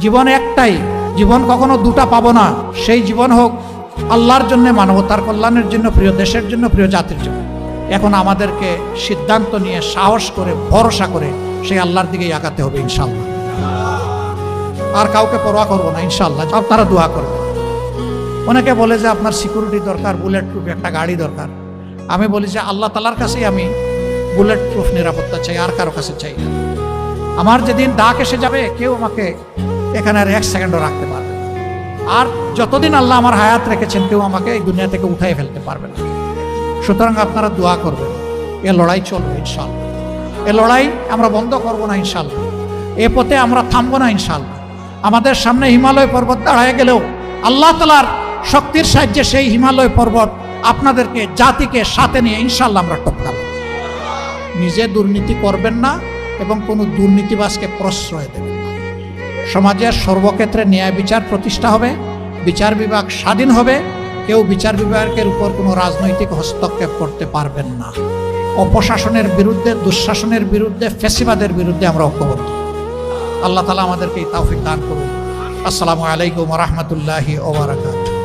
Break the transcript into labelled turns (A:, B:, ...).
A: জীবন একটাই, জীবন কখনো দুটা পাবো না। সেই জীবন হোক আল্লাহর জন্য, মানবতার কল্যাণের জন্য, প্রিয় দেশের জন্য, প্রিয় জাতির জন্য। এখন আমাদেরকে সিদ্ধান্ত নিয়ে সাহস করে ভরসা করে সেই আল্লাহর দিকেই আগাতে হবে ইনশাআল্লাহ। আর কাউকে পরোয়া করবো না ইনশাআল্লাহ। আপনারা দোয়া করবেন। অনেকে বলে যে আপনার সিকিউরিটি দরকার, বুলেট প্রুফ একটা গাড়ি দরকার। আমি বলি যে আল্লাহ তাআলার কাছেই আমি বুলেট প্রুফ নিরাপত্তা চাই, আর কারো কাছে চাই না। আমার যেদিন ডাক এসে যাবে কেউ আমাকে এখানে আর এক সেকেন্ডও রাখতে পারবে না। আর যতদিন আল্লাহ আমার হায়াত রেখেছেন কেউ আমাকে এই দুনিয়া থেকে উঠাই ফেলতে পারবে না। সুতরাং আপনারা দোয়া করবেন, এ লড়াই চলবে ইনশাআল্লাহ। এ লড়াই আমরা বন্ধ করব না ইনশাআল্লাহ। এ পথে আমরা থামবো না ইনশাআল্লাহ। আমাদের সামনে হিমালয় পর্বত দাঁড়ায় গেলেও আল্লাহ তাআলার শক্তির সাহায্যে সেই হিমালয় পর্বত আপনাদেরকে, জাতিকে সাথে নিয়ে ইনশাআল্লাহ আমরা টপকাব। নিজে দুর্নীতি করবেন না এবং কোনো দুর্নীতিবাজকে প্রশ্রয় দেবেন না। সমাজের সর্বক্ষেত্রে ন্যায় বিচার প্রতিষ্ঠা হবে, বিচার বিভাগ স্বাধীন হবে। কেউ বিচার বিভাগের উপর কোনো রাজনৈতিক হস্তক্ষেপ করতে পারবেন না। অপশাসনের বিরুদ্ধে, দুঃশাসনের বিরুদ্ধে, ফ্যাসিবাদের বিরুদ্ধে আমরা ঐক্যবদ্ধ। আল্লাহ তাআলা আমাদেরকে এই তৌফিক দান করুন। আসসালামু আলাইকুম ওয়া রাহমাতুল্লাহি ওয়া বারাকাতুহু।